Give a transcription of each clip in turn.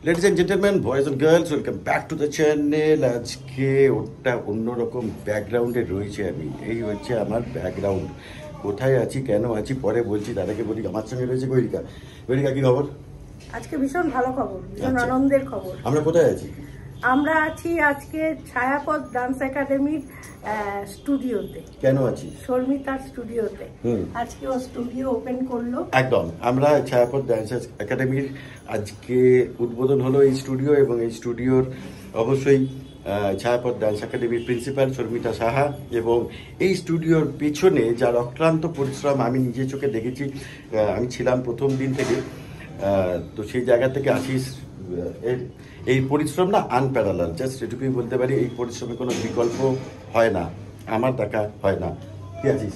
Ladies and gentlemen, boys and girls, welcome back to the channel. আজকে ওটা অন্যরকম ব্যাকগ্রাউন্ডে রয়েছে আমি। এই হচ্ছে আমার ব্যাকগ্রাউন্ড। কোথায় আছি, কেন আছি পরে বলছি। দাদাকে বলি আমার সঙ্গে রয়েছে গৈরিকা। গৈরিকা কি খবর? আজকে ভীষণ ভালো খবর, ভীষণ আনন্দের খবর। আমরা কোথায় আছি? আমরা আছি আজকে ছায়াপথ ডান্স একাডেমির স্টুডিওতে। কেন আছি? শর্মিতার স্টুডিওতে। আজকে ও স্টুডিও ওপেন করলো। একদম, আমরা ছায়াপথ ডান্স একাডেমির আজকে উদ্বোধন হলো এই স্টুডিও, এবং এই স্টুডিওর অবশ্যই ছায়াপথ ডান্স একাডেমির প্রিন্সিপাল শর্মিতা সাহা, এবং এই স্টুডিওর পেছনে যার অক্লান্ত পরিশ্রম আমি নিজে চোখে দেখেছি। আমি ছিলাম প্রথম দিন থেকে, তো সেই জায়গা থেকে আশিস এই পরিশ্রম না আনপ্যারালাল, জাস্ট এটুকুই বলতে পারি। এই পরিশ্রমের কোনো বিকল্প হয় না, আমার দেখা হয় না। কি আছিস?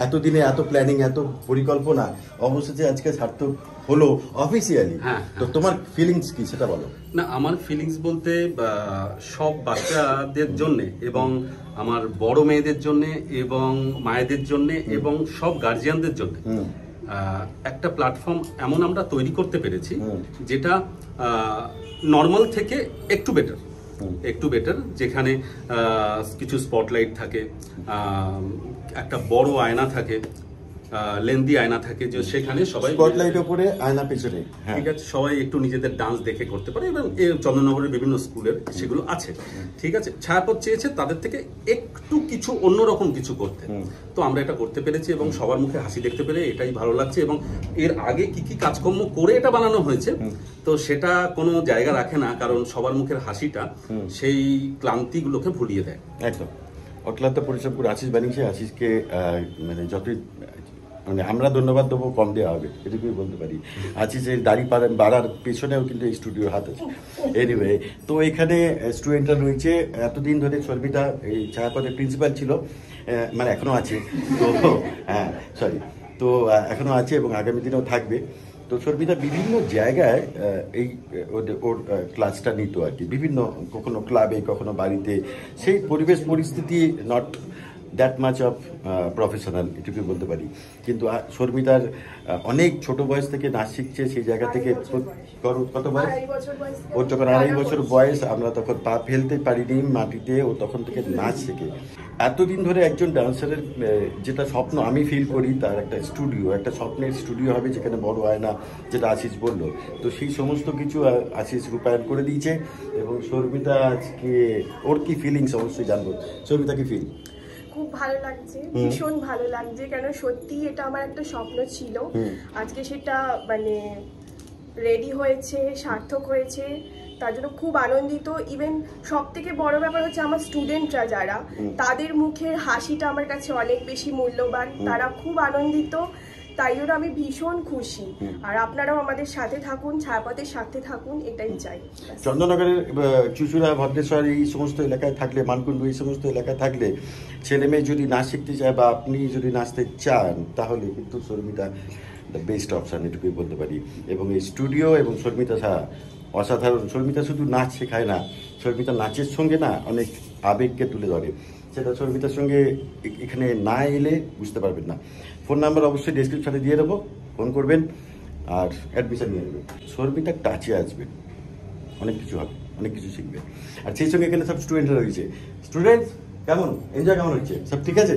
এতদিনে এত প্ল্যানিং, এত পরিকল্পনা অবশেষে আজকে সার্থক হলো অফিসিয়ালি। তো তোমার ফিলিংস কি সেটা বলো। না, আমার ফিলিংস বলতে সব বাচ্চাদের জন্য এবং আমার বড় মেয়েদের জন্য এবং মায়েদের জন্য এবং সব গার্জিয়ানদের জন্য একটা প্ল্যাটফর্ম এমন আমরা তৈরি করতে পেরেছি যেটা নর্মাল থেকে একটু বেটার, যেখানে কিছু স্পটলাইট থাকে, একটা বড় আয়না থাকে, লেন্দি আয়না থাকে, যে সেখানে সবাই স্পটলাইট উপরে আয়না পেছনে, ঠিক আছে, সবাই একটু নিজেদের ডান্স দেখে করতে পারে। এবং চন্দননগরের বিভিন্ন স্কুলের সেগুলো আছে, ঠিক আছে। ছায়াপথ চেয়েছে তাদের থেকে একটু কিছু অন্যরকম কিছু করতে, তো আমরা এটা করতে পেরেছি এবং সবার মুখে হাসি দেখতে পেরে এটাই ভালো লাগছে। এবং এর আগে কি কি কাজকর্ম করে এটা বানানো হয়েছে, তো সেটা কোনো জায়গা রাখে না, কারণ সবার মুখের হাসিটা সেই ক্লান্তিগুলোকে ভুলিয়ে দেয়। একদম, অক্লান্ত পরিশ্রম করে আশিস বানিয়েছে। আশিসকে মানে যতই মানে আমরা ধন্যবাদ দেবো কম দেওয়া হবে, এটুকুই বলতে পারি। আশিসের দাড়ি বাড়ার পেছনেও কিন্তু এই স্টুডিওর হাত আছে। এনিওয়ে, তো এখানে স্টুডেন্টরা রয়েছে। এতদিন ধরে শর্মিতা এই ছায়াপথের প্রিন্সিপাল ছিল, মানে এখনো আছে। তো তো এখনো আছে এবং আগামী দিনেও থাকবে। তো শর্মিতা বিভিন্ন জায়গায় এই ওর ক্লাসটা নিত আর কি, বিভিন্ন, কখনো ক্লাবে, কখনো বাড়িতে। সেই পরিবেশ পরিস্থিতি not that much of professional, এটুকুই বলতে পারি। কিন্তু শর্মিতার অনেক ছোট বয়স থেকে নাচ শিখছে। সেই জায়গা থেকে কত বয়স? ওর যখন 2.5 বছর বয়স, আমরা তখন পা ফেলতে পারিনি মাটিতে, ও তখন থেকে নাচ শেখে। এতদিন ধরে একজন ডান্সারের যেটা স্বপ্ন আমি ফিল করি, তার একটা স্টুডিও, একটা স্বপ্নের স্টুডিও হবে যেখানে বড় আয়না, যেটা আশিস বললো। তো সেই সমস্ত কিছু আশিস রূপায়ণ করে দিয়েছে। এবং শর্মিতা আজকে ওর কি ফিলিংস অবশ্যই জানবো। শর্মিতা কি ফিল? খুব ভালো লাগছে, ভীষণ ভালো লাগছে, কেন সত্যি এটা আমার একটা স্বপ্ন ছিল। আজকে সেটা মানে রেডি হয়েছে, সার্থক হয়েছে, তার জন্য খুব আনন্দিত। ইভেন সব থেকে বড় ব্যাপার হচ্ছে আমার স্টুডেন্টরা যারা, তাদের মুখের হাসিটা আমার কাছে অনেক বেশি মূল্যবান। তারা খুব আনন্দিত, তাই জন্য আমি ভীষণ খুশি। আর আপনারাও আমাদের সাথে থাকুন, ছায়াপথের সাথে থাকুন, এটাই চাই। চন্দননগরের চুচুড়া, ভদ্রেশ্বর এই সমস্ত এলাকায় থাকলে, মানকুণ্ডু এই সমস্ত এলাকায় থাকলে, ছেলে মেয়ে যদি নাচ শিখতে চায় বা আপনি যদি নাচতে চান, তাহলে কিন্তু শর্মিতা দ্য বেস্ট অপশান, এটুকুই বলতে পারি। এবং এই স্টুডিও এবং শর্মিতা সাহা অসাধারণ। শর্মিতা শুধু নাচ শেখায় না, শর্মিতা নাচের সঙ্গে না অনেক আবেগকে তুলে ধরে। সেটা শর্মিতার সঙ্গে এখানে না এলে বুঝতে পারবেন না। ফোন নাম্বার অবশ্যই ডেসক্রিপশনে দিয়ে দেবো, ফোন করবেন আর অ্যাডমিশন নিয়ে নেবেন। শর্মিতা টাচে আসবেন, অনেক কিছু হবে, অনেক কিছু শিখবে। আর সেই সঙ্গে এখানে সব স্টুডেন্টরা রয়েছে। স্টুডেন্টস কেমন এনজয় কেমন হচ্ছে? সব ঠিক আছে?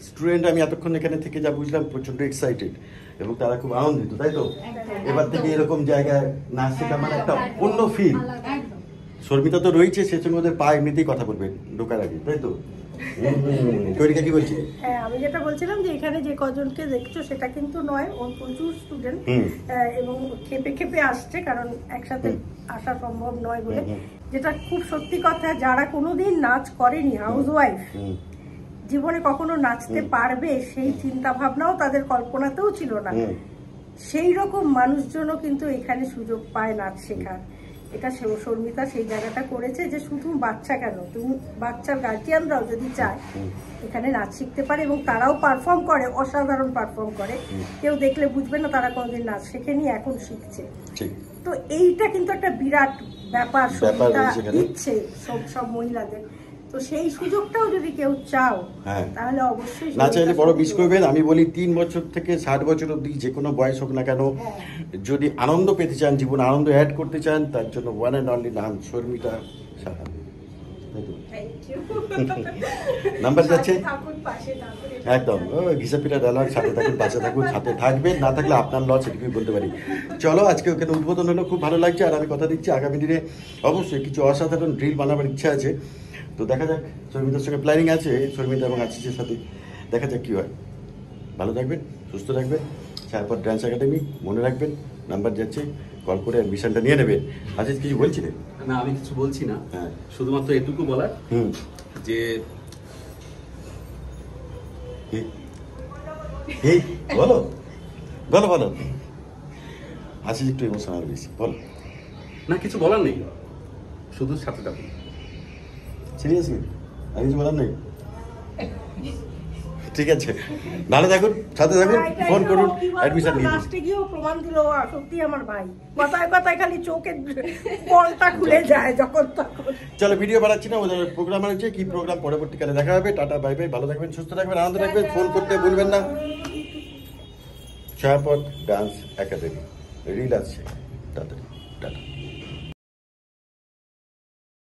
স্টুডেন্ট আমি এতক্ষণ এখানে থেকে যা বুঝলাম প্রচন্ড এক্সাইটেড এবং তারা খুব আনন্দিত, তাই তো? এবার থেকে এরকম জায়গায় নাচ শেখা মানে একটা অন্য ফিল। শর্মিতা তো রয়েছে, সে সঙ্গে ওদের পা এমনিতেই কথা বলবে ঢোকার আগে, তাই তো? কি বলছি? হ্যাঁ, আমি যেটা বলছিলাম যে এখানে যে কজনকে দেখছো সেটা কিন্তু নয়, ওর প্রচুর স্টুডেন্ট এবং খেপে আসছে, কারণ একসাথে আসা সম্ভব নয় বলে। যেটা খুব সত্যি কথা, যারা কোনোদিন নাচ করেনি, হাউস ওয়াইফ, জীবনে কখনো নাচতে পারবে সেই চিন্তা ভাবনাও তাদের কল্পনাতেও ছিল না, সেই রকম মানুষজনও কিন্তু এখানে সুযোগ পায় নাচ শেখার। এটা শর্মিতা সেই জায়গাটা করেছে যে শুধু বাচ্চা কেন, তুমি বাচ্চার গার্জিয়ানরাও যদি চায় এখানে নাচ শিখতে পারে, এবং তারাও পারফর্ম করে, অসাধারণ পারফর্ম করে। কেউ দেখলে বুঝবে না তারা কোনোদিন নাচ শেখেনি, এখন শিখছে। তো এইটা কিন্তু একটা বিরাট ব্যাপার শর্মিতা দিচ্ছে সব মহিলাদের, তো সেই সুযোগটাও যদি কেউ চাও হ্যাঁ। তাহলে অবশ্যই না চাইলে বড় মিস সুযোগটা করবেন। আমি বলি 3 বছর থেকে 60 বছর অব্দি যে কোনো বয়স হোক না কেন, যদি আনন্দ পেতে চান, জীবনে আনন্দ অ্যাড করতে চান, তার জন্য ওয়ান অ্যান্ড অনলি নাম Sharmita Saha. Thank you number যাচ্ছে থাকুন, পাশে থাকুন। একদম ঘিসাপিটা ডায়লগ, সাথে থাকুন, পাশে থাকুন, সাথে থাকবেন, না থাকলে আপনার লস, এটুকুই বলতে পারি। চলো, আজকে ওখানে উদ্বোধন হলো, খুব ভালো লাগছে। আর আমি কথা দিচ্ছি আগামী দিনে অবশ্যই কিছু অসাধারণ ড্রিল বানাবার ইচ্ছা আছে। তো দেখা যাক, শর্মিতার সঙ্গে প্ল্যানিং আছে, শর্মিতা এবং আশিসের সাথে। দেখা যাক কী হয়। ভালো থাকবেন, সুস্থ থাকবেন। ছায়াপথ ডান্স একাডেমি, মনে রাখবেন, নাম্বার যাচ্ছে, কল করে অ্যাডমিশনটা নিয়ে নেবেন। আশিস কিছু বলছিলেন? না, আমি কিছু বলছি না, হ্যাঁ। শুধুমাত্র এটুকু বলার যে এই বলো বলো বলো। আশিস একটু ইমোশনাল বেশি, বলো। না, কিছু বলার নেই, শুধু সাথে থাকুন। সিরিয়াসলি আর কিছু বলার নেই? ঠিক আছে, ভালো থাকুন, সাথে থাকুন, ফোন করুন, অ্যাডমিশন নিয়ে নিন। লাস্টে গিয়েও প্রমাণ দিল সত্যি আমার ভাই। কথায় কথায় খালি চোখের বলটা খুলে যায় যখন তখন। চলো, ভিডিও বানাচ্ছি না, ওদের প্রোগ্রাম হচ্ছে কি প্রোগ্রাম, পরবর্তীকালে দেখা হবে। টাটা, বাই বাই, ভালো থাকবেন, সুস্থ থাকবেন, আনন্দ রাখবেন, ফোন করতে ভুলবেন না। ছায়াপথ ডান্স একাডেমি রিল আসছে, টাটা টাটা।